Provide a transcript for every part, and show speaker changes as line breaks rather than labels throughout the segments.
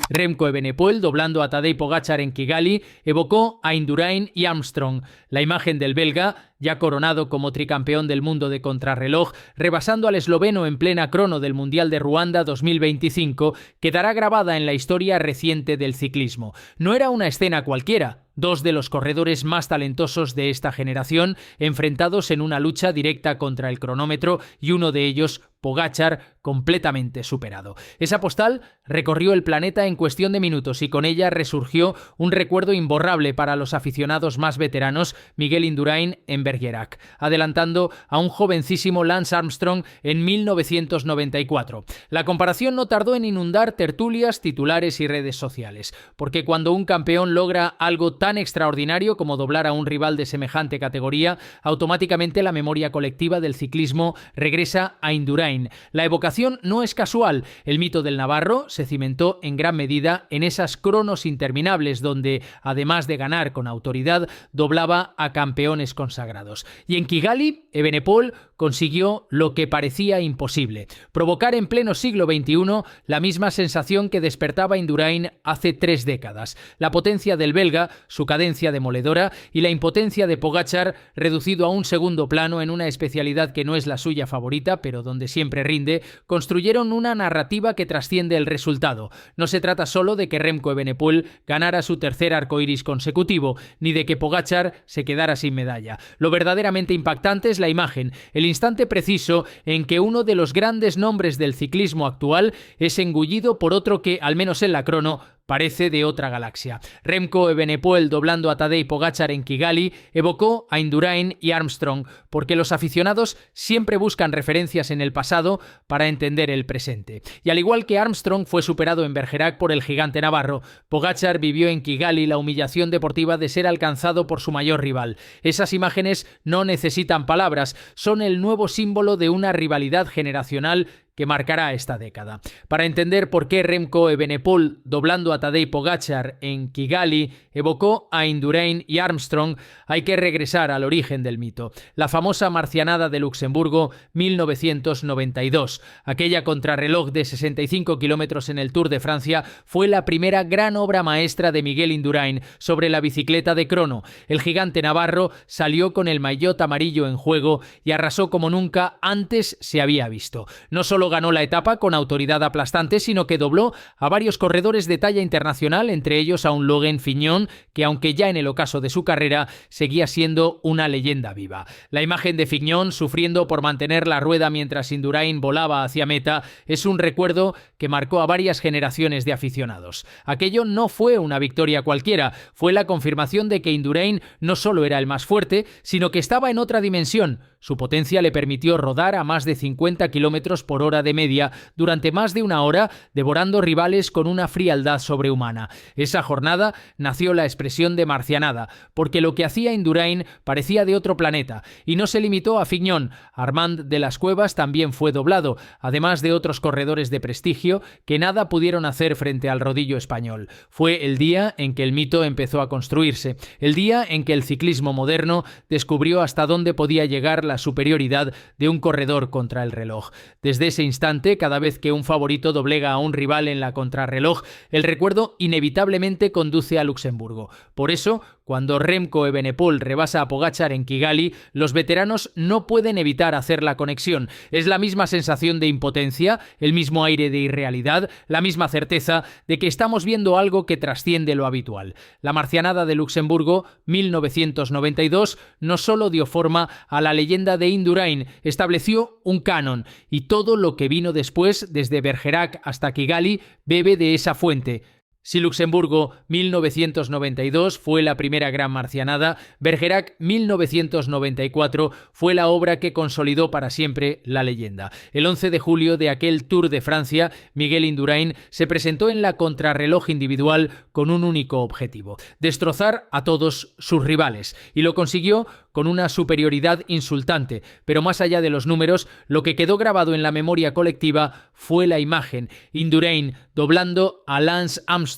Remco Evenepoel, doblando a Tadej Pogačar en Kigali, evocó a Indurain y Armstrong. La imagen del belga, ya coronado como tricampeón del mundo de contrarreloj, rebasando al esloveno en plena crono del Mundial de Ruanda 2025, quedará grabada en la historia reciente del ciclismo. No era una escena cualquiera. Dos de los corredores más talentosos de esta generación enfrentados en una lucha directa contra el cronómetro y uno de ellos, Pogačar, completamente superado. Esa postal recorrió el planeta en cuestión de minutos y con ella resurgió un recuerdo imborrable para los aficionados más veteranos, Miguel Indurain en Bergerac, adelantando a un jovencísimo Lance Armstrong en 1994. La comparación no tardó en inundar tertulias, titulares y redes sociales, porque cuando un campeón logra algo tan extraordinario como doblar a un rival de semejante categoría, automáticamente la memoria colectiva del ciclismo regresa a Indurain. La evocación no es casual. El mito del navarro se cimentó en gran medida en esas cronos interminables donde, además de ganar con autoridad, doblaba a campeones consagrados. Y en Kigali, Evenepoel consiguió lo que parecía imposible: provocar en pleno siglo XXI la misma sensación que despertaba Indurain hace 3 décadas. La potencia del belga, su cadencia demoledora, y la impotencia de Pogačar, reducido a un segundo plano en una especialidad que no es la suya favorita, pero donde siempre rinde, construyeron una narrativa que trasciende el resultado. No se trata solo de que Remco Evenepoel ganara su tercer arcoiris consecutivo, ni de que Pogačar se quedara sin medalla. Lo verdaderamente impactante es la imagen, el instante preciso en que uno de los grandes nombres del ciclismo actual es engullido por otro que, al menos en la crono, parece de otra galaxia. Remco Evenepoel, doblando a Tadej Pogačar en Kigali, evocó a Indurain y Armstrong, porque los aficionados siempre buscan referencias en el pasado para entender el presente. Y al igual que Armstrong fue superado en Bergerac por el gigante navarro, Pogačar vivió en Kigali la humillación deportiva de ser alcanzado por su mayor rival. Esas imágenes no necesitan palabras, son el nuevo símbolo de una rivalidad generacional que marcará esta década. Para entender por qué Remco Evenepoel, doblando a Tadej Pogačar en Kigali, evocó a Indurain y Armstrong, hay que regresar al origen del mito: la famosa marcianada de Luxemburgo 1992. Aquella contrarreloj de 65 kilómetros en el Tour de Francia fue la primera gran obra maestra de Miguel Indurain sobre la bicicleta de crono. El gigante navarro salió con el maillot amarillo en juego y arrasó como nunca antes se había visto. No solo ganó la etapa con autoridad aplastante, sino que dobló a varios corredores de talla internacional, entre ellos a un Logan Fignon, que aunque ya en el ocaso de su carrera, seguía siendo una leyenda viva. La imagen de Fignon sufriendo por mantener la rueda mientras Indurain volaba hacia meta es un recuerdo que marcó a varias generaciones de aficionados. Aquello no fue una victoria cualquiera, fue la confirmación de que Indurain no solo era el más fuerte, sino que estaba en otra dimensión. Su potencia le permitió rodar a más de 50 km por hora de media durante más de una hora, devorando rivales con una frialdad sobrehumana. Esa jornada nació la expresión de marcianada, porque lo que hacía Indurain parecía de otro planeta, y no se limitó a Fignon. Armand de las Cuevas también fue doblado, además de otros corredores de prestigio que nada pudieron hacer frente al rodillo español. Fue el día en que el mito empezó a construirse, el día en que el ciclismo moderno descubrió hasta dónde podía llegar la superioridad de un corredor contra el reloj. Desde ese instante, cada vez que un favorito doblega a un rival en la contrarreloj, el recuerdo inevitablemente conduce a Luxemburgo. Por eso, cuando Remco Evenepoel rebasa a Pogačar en Kigali, los veteranos no pueden evitar hacer la conexión. Es la misma sensación de impotencia, el mismo aire de irrealidad, la misma certeza de que estamos viendo algo que trasciende lo habitual. La marcianada de Luxemburgo 1992 no solo dio forma a la leyenda de Indurain, estableció un canon, y todo lo que vino después, desde Bergerac hasta Kigali, bebe de esa fuente. Si Luxemburgo 1992 fue la primera gran marcianada, Bergerac 1994 fue la obra que consolidó para siempre la leyenda. El 11 de julio de aquel Tour de Francia, Miguel Indurain se presentó en la contrarreloj individual con un único objetivo: destrozar a todos sus rivales, y lo consiguió con una superioridad insultante. Pero más allá de los números, lo que quedó grabado en la memoria colectiva fue la imagen: Indurain doblando a Lance Armstrong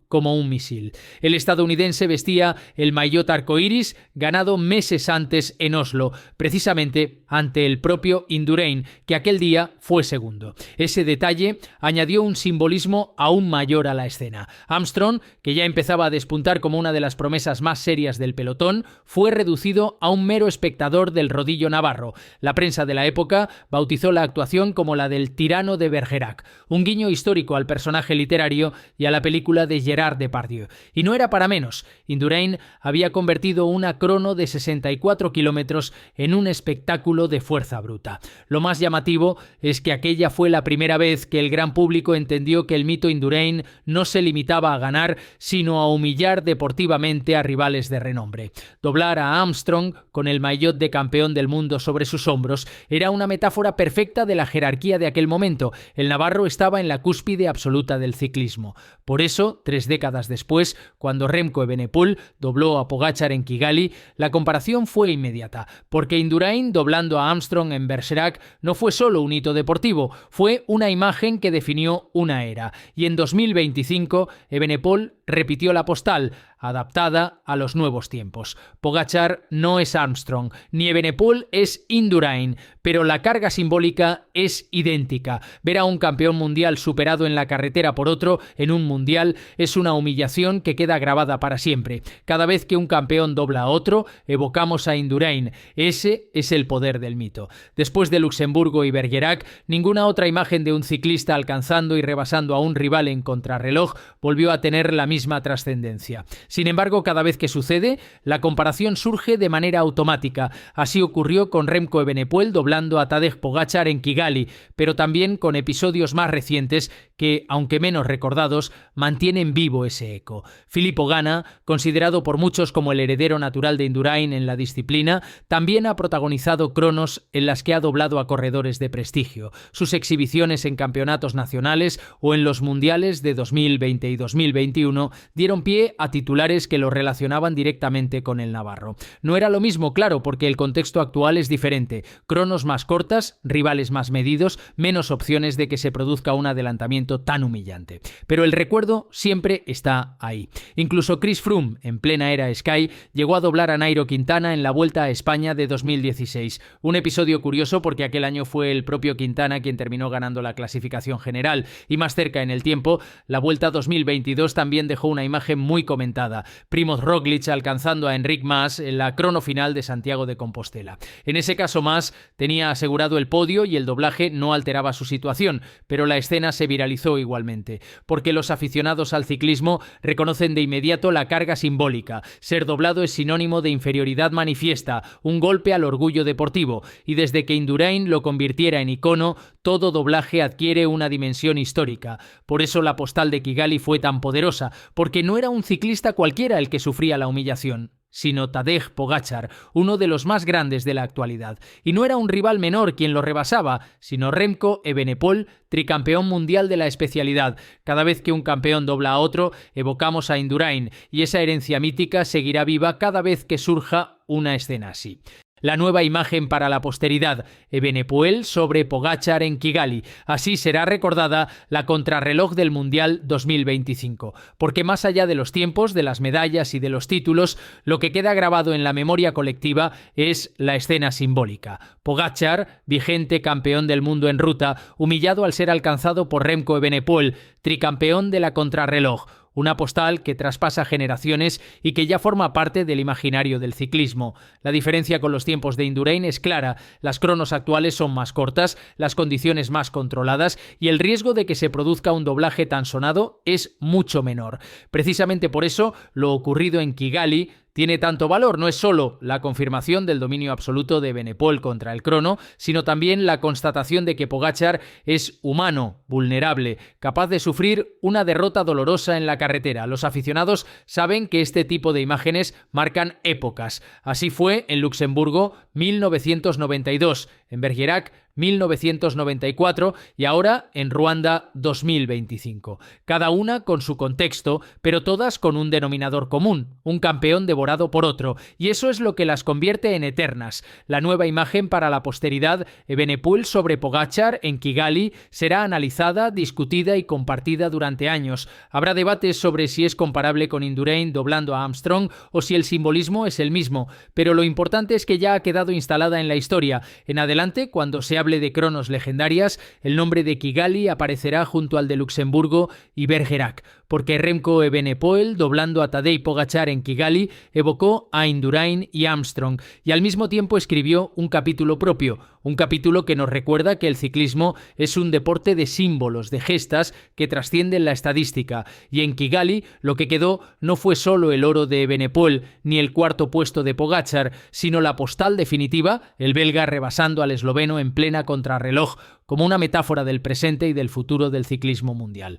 como un misil. El estadounidense vestía el maillot arcoíris ganado meses antes en Oslo, precisamente ante el propio Indurain, que aquel día fue segundo. Ese detalle añadió un simbolismo aún mayor a la escena. Armstrong, que ya empezaba a despuntar como una de las promesas más serias del pelotón, fue reducido a un mero espectador del rodillo navarro. La prensa de la época bautizó la actuación como la del tirano de Bergerac, un guiño histórico al personaje literario y a la película de Gerard Depardieu. Y no era para menos. Indurain había convertido una crono de 64 kilómetros en un espectáculo de fuerza bruta. Lo más llamativo es que aquella fue la primera vez que el gran público entendió que el mito Indurain no se limitaba a ganar, sino a humillar deportivamente a rivales de renombre. Doblar a Armstrong con el maillot de campeón del mundo sobre sus hombros era una metáfora perfecta de la jerarquía de aquel momento. El navarro estaba en la cúspide absoluta del ciclismo. Por eso, 3 décadas después, cuando Remco Evenepoel dobló a Pogačar en Kigali, la comparación fue inmediata, porque Indurain doblando a Armstrong en Bergerac no fue solo un hito deportivo, fue una imagen que definió una era. Y en 2025, Evenepoel repitió la postal, adaptada a los nuevos tiempos. Pogačar no es Armstrong, ni Evenepoel es Indurain, pero la carga simbólica es idéntica. Ver a un campeón mundial superado en la carretera por otro en un mundial es una humillación que queda grabada para siempre. Cada vez que un campeón dobla a otro, evocamos a Indurain. Ese es el poder del mito. Después de Luxemburgo y Bergerac, ninguna otra imagen de un ciclista alcanzando y rebasando a un rival en contrarreloj volvió a tener la misma trascendencia. Sin embargo, cada vez que sucede, la comparación surge de manera automática. Así ocurrió con Remco Evenepoel doblando a Tadej Pogačar en Kigali, pero también con episodios más recientes que, aunque menos recordados, mantienen vivo ese eco. Filippo Ganna, considerado por muchos como el heredero natural de Indurain en la disciplina, también ha protagonizado cronos en las que ha doblado a corredores de prestigio. Sus exhibiciones en campeonatos nacionales o en los mundiales de 2020 y 2021 dieron pie a titulares que lo relacionaban directamente con el navarro. No era lo mismo, claro, porque el contexto actual es diferente. Cronos más cortas, rivales más medidos, menos opciones de que se produzca un adelantamiento tan humillante. Pero el recuerdo siempre está ahí. Incluso Chris Froome, en plena era Sky, llegó a doblar a Nairo Quintana en la Vuelta a España de 2016. Un episodio curioso porque aquel año fue el propio Quintana quien terminó ganando la clasificación general, y más cerca en el tiempo, la Vuelta 2022 también dejó una imagen muy comentada. Primoz Roglic alcanzando a Enric Mas en la crono final de Santiago de Compostela. En ese caso Mas tenía asegurado el podio y el doblaje no alteraba su situación, pero la escena se viralizó igualmente, porque los aficionados al ciclismo reconocen de inmediato la carga simbólica. Ser doblado es sinónimo de inferioridad manifiesta, un golpe al orgullo deportivo, y desde que Indurain lo convirtiera en icono, todo doblaje adquiere una dimensión histórica. Por eso la postal de Kigali fue tan poderosa, porque no era un ciclista cualquiera el que sufría la humillación, sino Tadej Pogačar, uno de los más grandes de la actualidad. Y no era un rival menor quien lo rebasaba, sino Remco Evenepoel, tricampeón mundial de la especialidad. Cada vez que un campeón dobla a otro, evocamos a Indurain, y esa herencia mítica seguirá viva cada vez que surja una escena así. La nueva imagen para la posteridad, Evenepoel sobre Pogačar en Kigali. Así será recordada la contrarreloj del Mundial 2025. Porque más allá de los tiempos, de las medallas y de los títulos, lo que queda grabado en la memoria colectiva es la escena simbólica. Pogačar, vigente campeón del mundo en ruta, humillado al ser alcanzado por Remco Evenepoel, tricampeón de la contrarreloj. Una postal que traspasa generaciones y que ya forma parte del imaginario del ciclismo. La diferencia con los tiempos de Indurain es clara. Las cronos actuales son más cortas, las condiciones más controladas y el riesgo de que se produzca un doblaje tan sonado es mucho menor. Precisamente por eso, lo ocurrido en Kigali tiene tanto valor. No es solo la confirmación del dominio absoluto de Evenepoel contra el crono, sino también la constatación de que Pogačar es humano, vulnerable, capaz de sufrir una derrota dolorosa en la carretera. Los aficionados saben que este tipo de imágenes marcan épocas. Así fue en Luxemburgo 1992, en Bergerac 1994 y ahora en Ruanda 2025. Cada una con su contexto, pero todas con un denominador común, un campeón devorado por otro, y eso es lo que las convierte en eternas. La nueva imagen para la posteridad, Evenepoel sobre Pogačar en Kigali, será analizada, discutida y compartida durante años. Habrá debates sobre si es comparable con Indurain doblando a Armstrong o si el simbolismo es el mismo, pero lo importante es que ya ha quedado instalada en la historia. En adelante, cuando se hable de cronos legendarias, el nombre de Kigali aparecerá junto al de Luxemburgo y Bergerac, porque Remco Evenepoel, doblando a Tadej Pogačar en Kigali, evocó a Indurain y Armstrong, y al mismo tiempo escribió un capítulo propio, un capítulo que nos recuerda que el ciclismo es un deporte de símbolos, de gestas que trascienden la estadística, y en Kigali lo que quedó no fue solo el oro de Evenepoel ni el cuarto puesto de Pogačar, sino la postal definitiva, el belga rebasando al esloveno en plena contrarreloj, como una metáfora del presente y del futuro del ciclismo mundial.